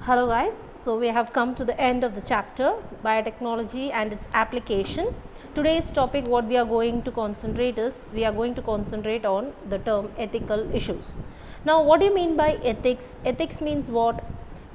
Hello guys, so we have come to the end of the chapter biotechnology and its application. Today's topic what we are going to concentrate is we are going to concentrate on the term ethical issues. Now what do you mean by ethics? Ethics means what?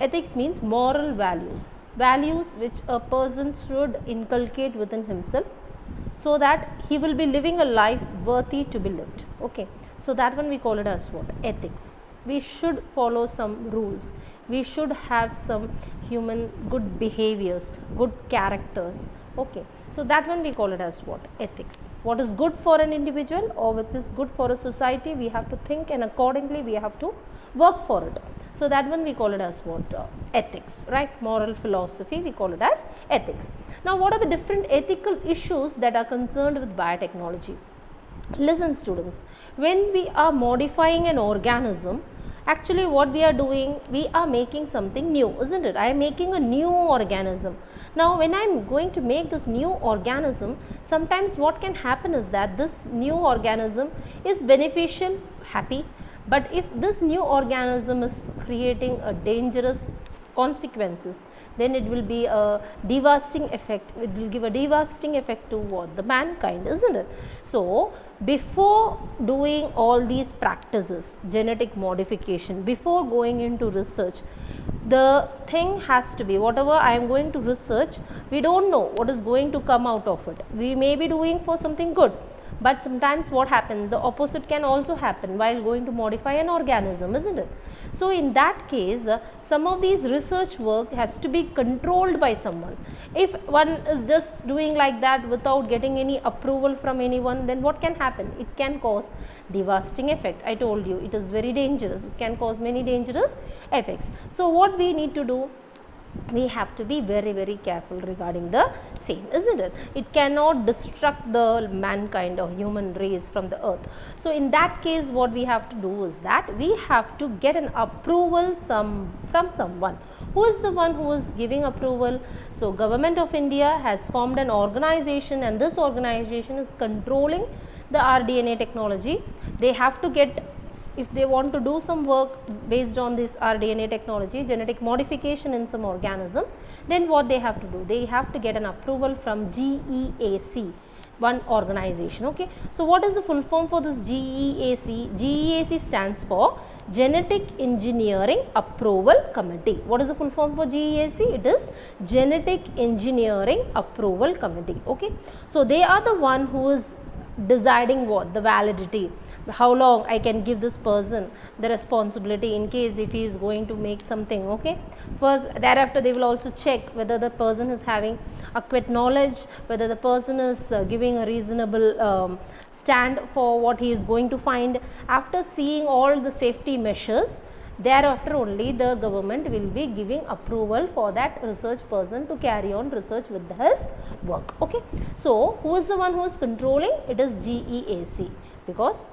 Ethics means moral values, values which a person should inculcate within himself so that he will be living a life worthy to be lived. Okay, so that one we call it as what? Ethics. We should follow some rules, we should have some human good behaviors, good characters. Okay, so that one we call it as what? Ethics. What is good for an individual or what is good for a society, we have to think and accordingly we have to work for it. So that one we call it as what? Ethics, right? Moral philosophy, we call it as ethics. Now what are the different ethical issues that are concerned with biotechnology? Listen students, when we are modifying an organism, actually what we are doing, we are making something new, isn't it? I am making a new organism. Now when I am going to make this new organism, sometimes what can happen is that this new organism is beneficial, happy, but if this new organism is creating a dangerous consequences, then it will be a devastating effect, it will give a devastating effect to what? The mankind, isn't it? So before doing all these practices, genetic modification, before going into research, the thing has to be, whatever I am going to research, we don't know what is going to come out of it. We may be doing for something good, but sometimes what happens, the opposite can also happen while going to modify an organism, isn't it? So in that case, some of these research work has to be controlled by someone. If one is just doing like that without getting any approval from anyone, then what can happen? It can cause devastating effect. I told you it is very dangerous, it can cause many dangerous effects. So what we need to do, we have to be very careful regarding the same, isn't it? It cannot destruct the mankind or human race from the earth. So in that case what we have to do is that we have to get an approval from someone. Who is the one who is giving approval? So Government of India has formed an organization, and this organization is controlling the rDNA technology. They have to get, if they want to do some work based on this rDNA technology, genetic modification in some organism, then what they have to do, they have to get an approval from GEAC, one organization. Okay, so what is the full form for this GEAC? GEAC stands for Genetic Engineering Approval Committee. What is the full form for GEAC? It is Genetic Engineering Approval Committee. Okay, so they are the one who is deciding what? The validity, how long I can give this person the responsibility in case if he is going to make something. Okay, first thereafter they will also check whether the person is having adequate knowledge, whether the person is giving a reasonable stand for what he is going to find. After seeing all the safety measures, thereafter only the government will be giving approval for that research person to carry on research with his work. Okay, so who is the one who is controlling? It is GEAC, because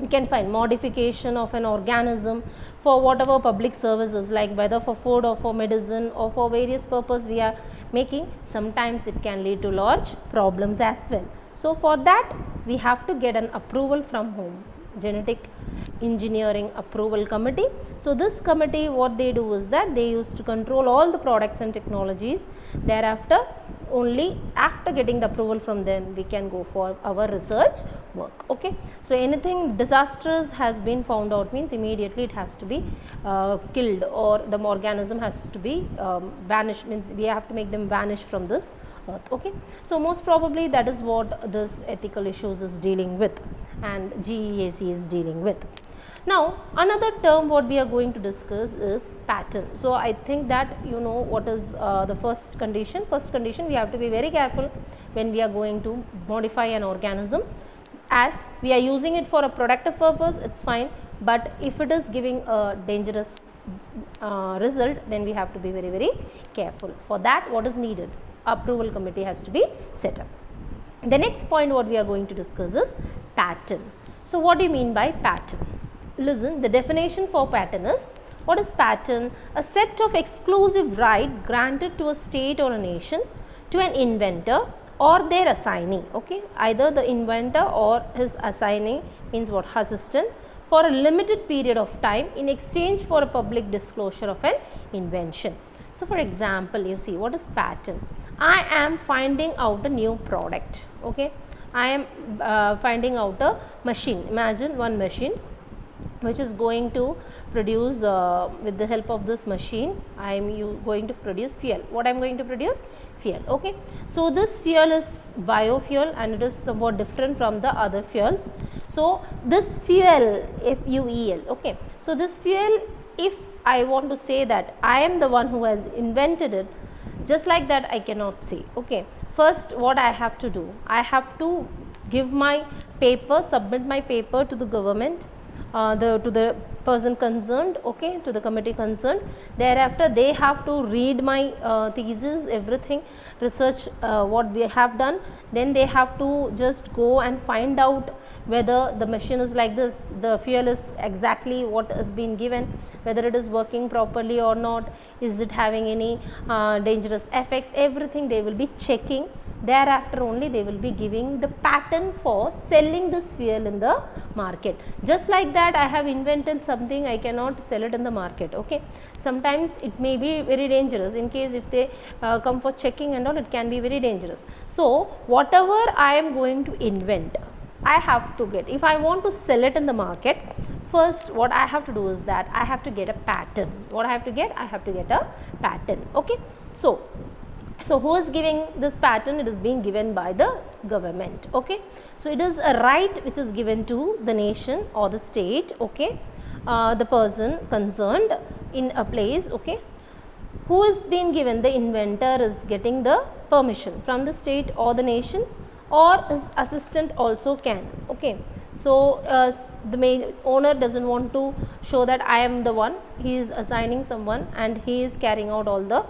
you can find modification of an organism for whatever public services, like whether for food or for medicine or for various purpose we are making, sometimes it can lead to large problems as well. So for that we have to get an approval from whom? Genetic Engineering Approval Committee. So this committee, what they do is that they used to control all the products and technologies. Thereafter only after getting the approval from them we can go for our research work. Okay, so anything disastrous has been found out means immediately it has to be killed, or the organism has to be vanished, means we have to make them vanish from this earth. Okay, so most probably that is what this ethical issues is dealing with and GEAC is dealing with. Now another term what we are going to discuss is pattern. So I think that you know what is the first condition. First condition, we have to be very careful when we are going to modify an organism. As we are using it for a productive purpose, it's fine, but if it is giving a dangerous result, then we have to be very careful. For that what is needed? Approval committee has to be set up. The next point what we are going to discuss is pattern. So what do you mean by pattern? Listen, the definition for pattern is, what is pattern? A set of exclusive right granted to a state or a nation, to an inventor or their assignee. Okay, either the inventor or his assignee, means what? Assistant, for a limited period of time in exchange for a public disclosure of an invention. So for example, you see, what is patent? I am finding out a new product, okay. I am finding out a machine. Imagine one machine which is going to produce with the help of this machine I am going to produce fuel. What I am going to produce? Fuel, okay. So this fuel is biofuel and it is somewhat different from the other fuels. So this fuel, F-U-E-L, okay. So this fuel, if I want to say that I am the one who has invented it, just like that I cannot say, okay. First what I have to do, I have to give my paper, submit my paper to the government, to the person concerned, okay, to the committee concerned. Thereafter they have to read my thesis, everything, research what we have done. Then they have to just go and find out whether the machine is like this, the fuel is exactly what has been given, whether it is working properly or not, is it having any dangerous effects, everything they will be checking. Thereafter only they will be giving the patent for selling this fuel in the market. Just like that, I have invented something, I cannot sell it in the market, okay. Sometimes it may be very dangerous, in case if they come for checking and all, it can be very dangerous. So whatever I am going to invent, I have to get, if I want to sell it in the market, first what I have to do is that I have to get a patent. What I have to get? I have to get a patent, okay. So who is giving this patent? It is being given by the government, okay. So it is a right which is given to the nation or the state, okay, the person concerned in a place, okay. Who is being given? The inventor is getting the permission from the state or the nation, or his assistant also can, okay. So the main owner doesn't want to show that I am the one, he is assigning someone and he is carrying out all the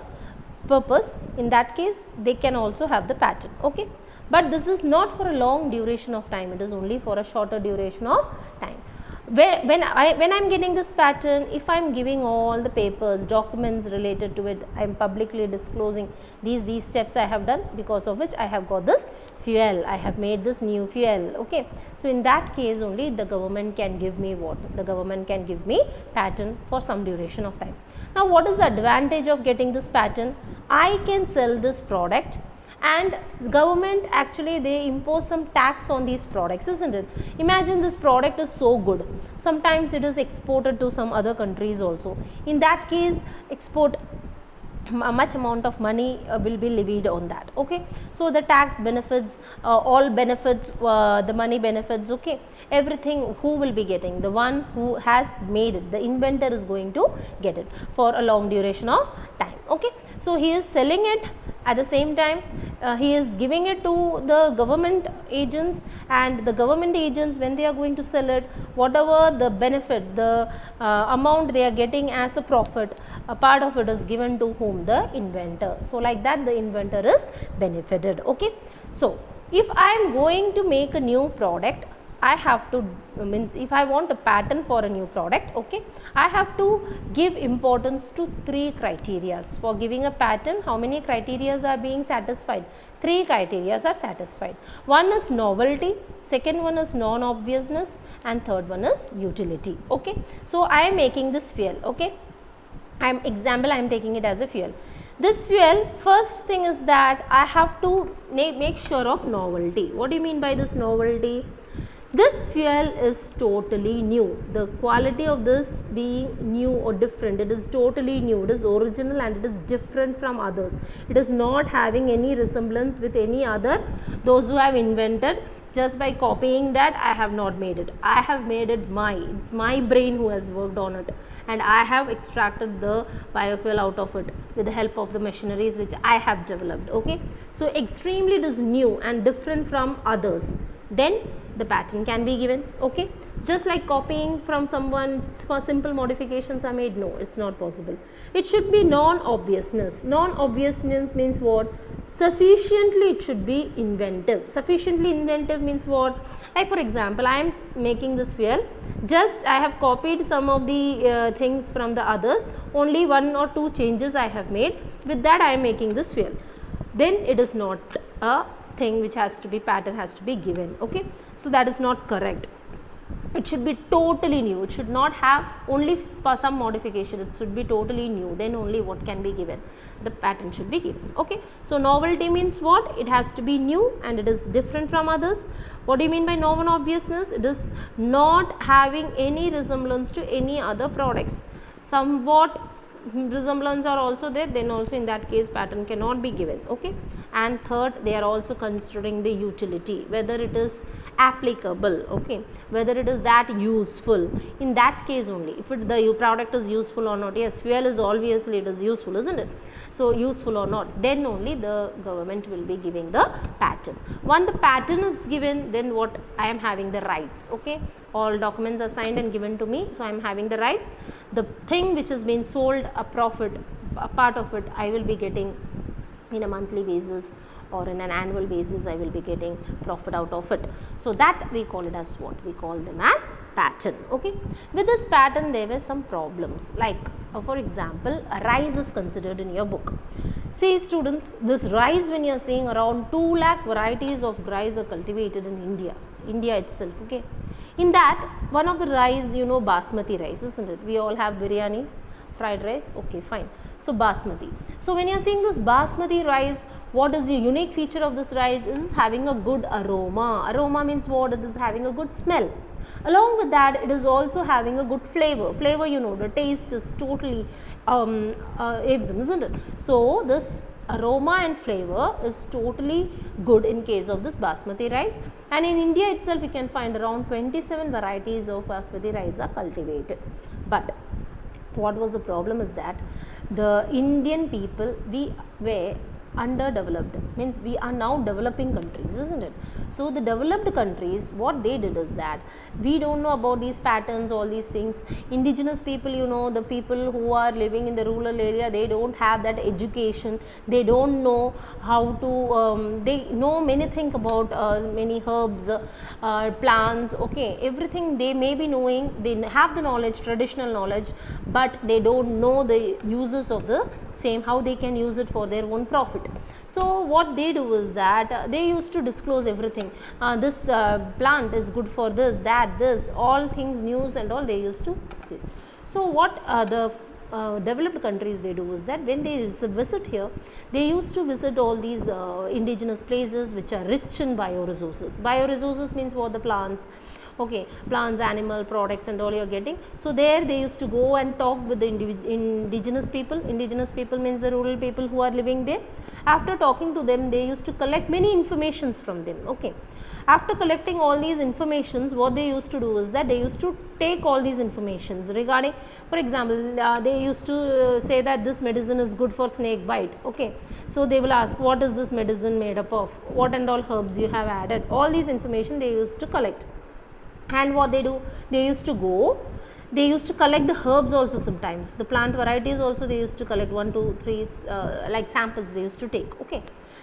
purpose. In that case they can also have the patent, okay. But this is not for a long duration of time, it is only for a shorter duration of time. When I am getting this patent, if I am giving all the papers, documents related to it, I am publicly disclosing these steps I have done, because of which I have got this fuel, I have made this new fuel, okay. So in that case only the government can give me what? The government can give me patent for some duration of time. Now what is the advantage of getting this patent? I can sell this product, and government actually they impose some tax on these products, isn't it? Imagine this product is so good, sometimes it is exported to some other countries also. In that case, export much amount of money will be levied on that, okay. So the tax benefits, all benefits, the money benefits, okay, everything who will be getting? The one who has made it, the inventor is going to get it for a long duration of time, okay. So he is selling it, at the same time he is giving it to the government agents, and the government agents, when they are going to sell it, whatever the benefit, the amount they are getting as a profit, a part of it is given to whom? The inventor. So like that the inventor is benefited, okay. So if I am going to make a new product, I have to, means if I want a patent for a new product, okay, I have to give importance to 3 criteria. For giving a patent, how many criteria are being satisfied? 3 criteria are satisfied. One is novelty, second one is non-obviousness, and third one is utility, okay. So I am making this fuel, okay. I am taking it as a fuel. This fuel, first thing is that I have to make sure of novelty. What do you mean by this novelty? This fuel is totally new. The quality of this being new or different, it is totally new, it is original and it is different from others. It is not having any resemblance with any other, those who have invented. Just by copying that, I have not made it. I have made it it's my brain who has worked on it, and I have extracted the biofuel out of it with the help of the machineries which I have developed, okay. So extremely it is new and different from others, then the patent can be given, okay. Just like copying from someone, for simple modifications are made, no, it's not possible. It should be non-obviousness. Non-obviousness means what? Sufficiently it should be inventive. Sufficiently inventive means what? Like for example, I am making this fuel, just I have copied some of the things from the others, only 1 or 2 changes I have made, with that I am making this fuel. Then it is not a thing which has to be, patent has to be given, okay. So that is not correct. it should be totally new. It should not have only some modification. It should be totally new. Then only what can be given, the patent should be given. Okay. So novelty means what? It has to be new and it is different from others. What do you mean by non-obviousness? It is not having any resemblance to any other products. Somewhat resemblance are also there, then also in that case patent cannot be given. Okay. And third, they are also considering the utility, whether it is applicable, okay, whether it is that useful. In that case only, if the product is useful or not. Yes, fuel is obviously it is useful, isn't it? So useful or not, then only the government will be giving the patent. Once the patent is given, then what? I am having the rights. Okay, all documents are signed and given to me, so I am having the rights. The thing which has been sold, a profit, a part of it I will be getting in a monthly basis or in an annual basis. I will be getting profit out of it. So that we call it as what? We call them as patent. Okay. With this patent there were some problems, like for example, rice is considered in your book. See students, this rice, when you are seeing around 2 lakh varieties of rice are cultivated in India itself. Okay. In that, one of the rice, you know, basmati rice, isn't it? We all have biryanis, fried rice. Okay, fine. So basmati. So when you are seeing this basmati rice, what is the unique feature of this rice? It is having a good aroma. Aroma means what? It is having a good smell. Along with that, it is also having a good flavor. Flavor, you know, the taste is totally awesome, isn't it? So this aroma and flavor is totally good in case of this basmati rice. And in India itself, you can find around 27 varieties of basmati rice are cultivated. But what was the problem is that the Indian people, we were underdeveloped, means we are now developing countries, isn't it? So the developed countries, what they did is that we don't know about these patterns, all these things. Indigenous people, you know, the people who are living in the rural area, they don't have that education. They don't know how to, they know many things about many herbs, plants, okay, everything they may be knowing. They have the knowledge, traditional knowledge, but they don't know the uses of the same, how they can use it for their own profit. So what they do is that they used to disclose everything. This plant is good for this, that, this, all things, news and all they used to see. So what the developed countries they do is that when they visit here, they used to visit all these indigenous places which are rich in bioresources. Bioresources means what? The plants. Okay, plants, animal products and all you are getting. So there they used to go and talk with the indigenous people. Indigenous people means the rural people who are living there. After talking to them, they used to collect many informations from them. Okay. After collecting all these informations, what they used to do is that they used to take all these informations regarding, for example, they used to say that this medicine is good for snake bite. Okay. So they will ask, what is this medicine made up of? What and all herbs you have added? All these information they used to collect. And what they do, they used to go, they used to collect the herbs also sometimes, the plant varieties also they used to collect 1, 2, 3 like samples they used to take. Okay.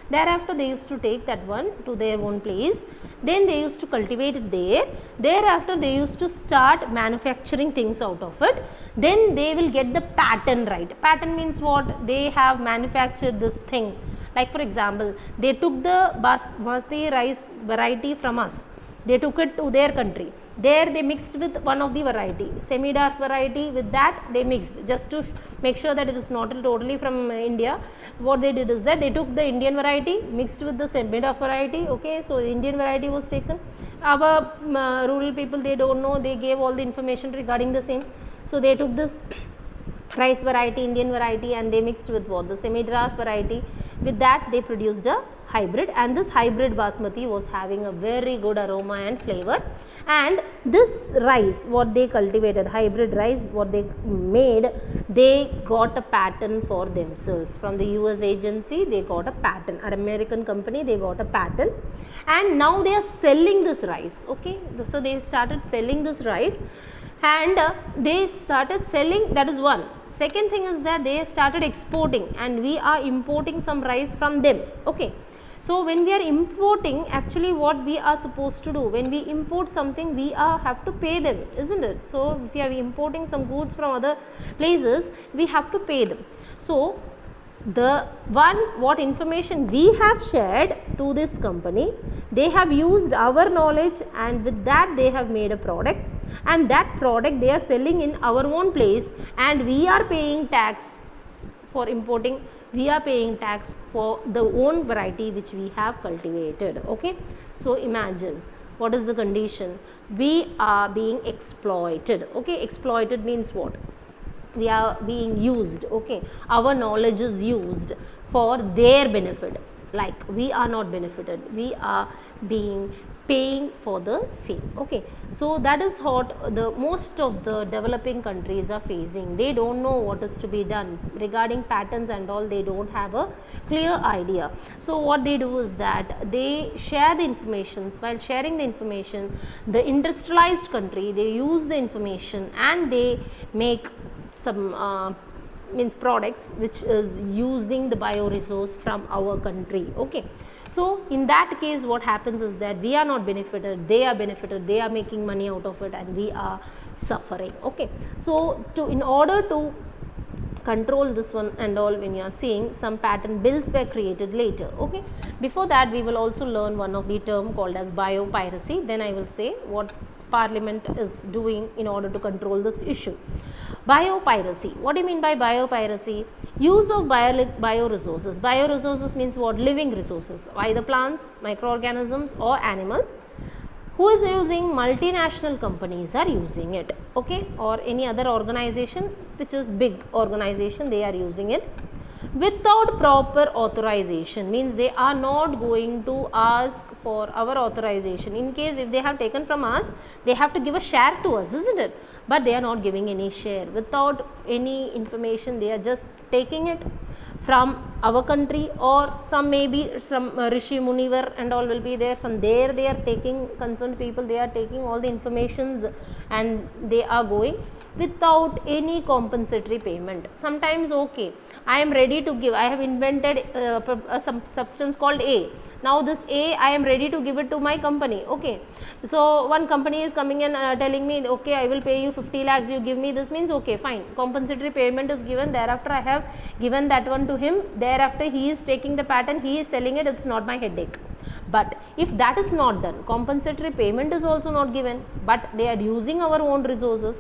Thereafter they used to take that one to their own place, then they used to cultivate it there. Thereafter they used to start manufacturing things out of it. Then they will get the patent right. Patent means what? They have manufactured this thing. Like for example, they took the basmati rice variety from us. They took it to their country. There they mixed with one of the variety, semi-dark variety, with that they mixed just to make sure that it is not totally from India. What they did is that they took the Indian variety mixed with the semi-dark variety. Okay, so the Indian variety was taken. Our rural people, they don't know, they gave all the information regarding the same. So they took this rice variety, Indian variety, and they mixed with what? The semi-dark variety. With that they produced a hybrid, and this hybrid basmati was having a very good aroma and flavor. And this rice, what they cultivated, hybrid rice, what they made, they got a patent for themselves from the US agency. They got a patent, an American company, they got a patent, and now they are selling this rice. Okay, so they started selling this rice, and they started selling, that is one. Second thing is that they started exporting, and we are importing some rice from them. Okay. So when we are importing, actually what we are supposed to do, when we import something, we have to pay them, isn't it? So if we are importing some goods from other places, we have to pay them. So the one, what information we have shared to this company, they have used our knowledge, and with that they have made a product. and that product they are selling in our own place, and we are paying tax for importing, we are paying tax for the own variety which we have cultivated. Okay, so imagine what is the condition, we are being exploited. Okay, exploited means what, we are being used. Okay, our knowledge is used for their benefit, like we are not benefited, we are being paying for the same. Okay, so that is what the most of the developing countries are facing. They don't know what is to be done regarding patents and all, they don't have a clear idea. So what they do is that they share the information. While sharing the information, the industrialized country, they use the information and they make some means products which is using the bioresource from our country. Okay, so in that case what happens is that we are not benefited, they are benefited, they are making money out of it, and we are suffering. Okay, so in order to control this one and all, when you are seeing, some patent bills were created later. Okay, before that we will also learn one of the term called as biopiracy, then I will say what Parliament is doing in order to control this issue. Biopiracy, what do you mean by biopiracy? Use of bioresources. Bioresources means what? Living resources, either plants, microorganisms or animals. Who is using? Multinational companies are using it. Okay, or any other organization which is big organization, they are using it without proper authorization, means they are not going to ask for our authorization. In case if they have taken from us, they have to give a share to us, isn't it? But they are not giving any share, without any information, they are just taking it from our country, or some maybe some Rishi Munivar and all will be there, from there they are taking, concerned people, they are taking all the informations and they are going without any compensatory payment. Sometimes okay, I am ready to give, I have invented some substance called A. Now this A, I am ready to give it to my company. Okay, so one company is coming and telling me, okay, I will pay you 50 lakhs, you give me this, means okay, fine, compensatory payment is given, thereafter I have given that one to him, thereafter he is taking the patent, he is selling it, it's not my headache. But if that is not done, compensatory payment is also not given, but they are using our own resources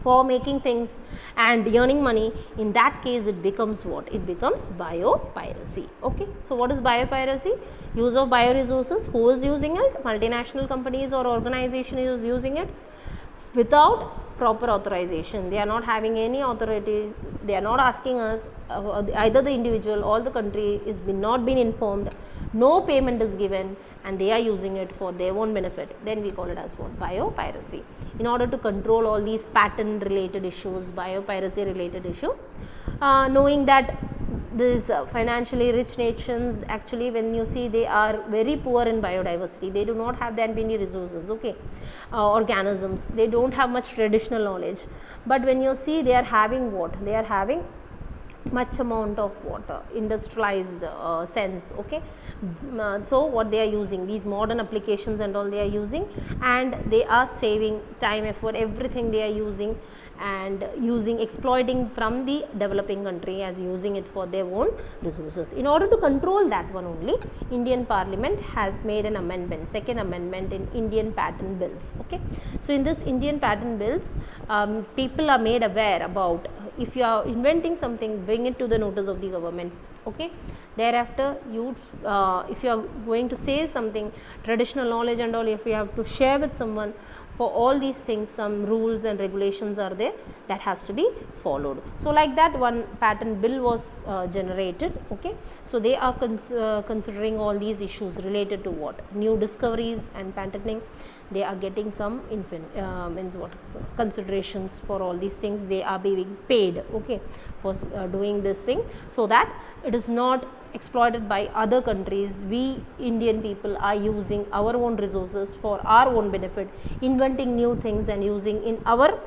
for making things and earning money, in that case it becomes what? It becomes biopiracy. Okay, so what is biopiracy? Use of bioresources. Who is using it? Multinational companies or organization is using it without proper authorization. They are not having any authority, they are not asking us, either the individual or the country is not been informed, no payment is given, and they are using it for their own benefit. Then we call it as what? Biopiracy. In order to control all these patent related issues, biopiracy related issue, knowing that these financially rich nations, actually when you see, they are very poor in biodiversity, they do not have that many resources. Okay, organisms, they don't have much traditional knowledge, but when you see, they are having what? They are having much amount of water, industrialized sense. Okay, so what they are using, these modern applications and all they are using, and they are saving time, effort, everything they are using, and exploiting from the developing country as using it for their own resources. In order to control that one only, Indian Parliament has made an amendment, second amendment in Indian patent bills. Okay, so in this Indian patent bills, people are made aware about, if you are inventing something, bring it to the notice of the government. Okay, thereafter you if you are going to say something, traditional knowledge and all, if you have to share with someone, for all these things some rules and regulations are there that has to be followed. So like that one patent bill was generated. Okay, so they are considering all these issues related to what? New discoveries and patenting. They are getting some means what? Considerations for all these things. They are being paid, okay, for doing this thing, so that it is not exploited by other countries. We Indian people are using our own resources for our own benefit, inventing new things and using in our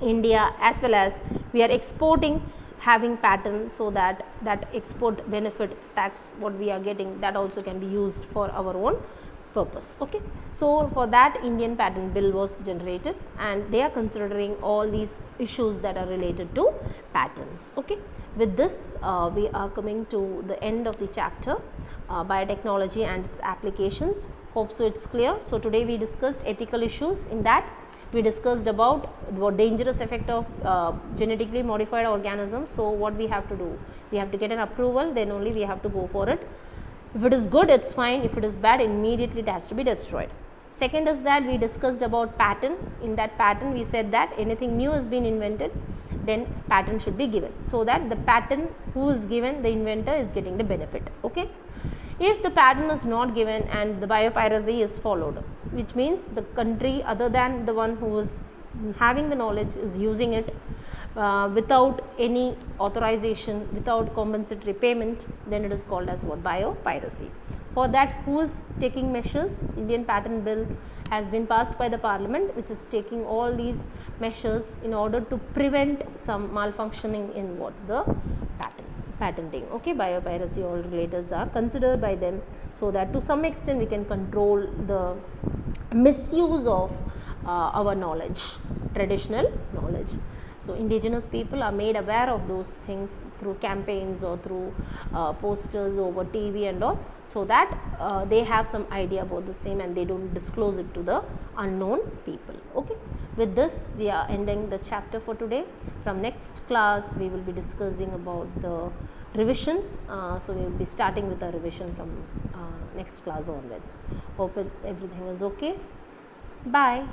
India, as well as we are exporting, having patent, so that that export benefit tax what we are getting, that also can be used for our own purpose. Okay, so for that Indian patent bill was generated, and they are considering all these issues that are related to patents. Okay, with this we are coming to the end of the chapter, biotechnology and its applications. Hope so it's clear. So today we discussed ethical issues, in that We discussed about what dangerous effect of genetically modified organisms. So what we have to do, we have to get an approval, then only we have to go for it. If it is good, it's fine. If it is bad, immediately it has to be destroyed. Second is that we discussed about patent. In that patent we said that anything new has been invented, then patent should be given, so that the patent who is given, the inventor, is getting the benefit. Okay. If the patent is not given and the biopiracy is followed, which means the country other than the one who is having the knowledge is using it without any authorization, without compensatory payment, then it is called as what? Biopiracy. For that, who is taking measures? Indian Patent Bill has been passed by the Parliament, which is taking all these measures in order to prevent some malfunctioning in what? The patenting. Okay, biopiracy, all regulators are considered by them, so that to some extent we can control the misuse of our knowledge, traditional knowledge. So indigenous people are made aware of those things through campaigns or through posters over TV and all, so that they have some idea about the same and they don't disclose it to the unknown people. Okay. With this, we are ending the chapter for today. From next class, we will be discussing about the revision. So we will be starting with a revision from next class onwards. Hope everything is okay. Bye.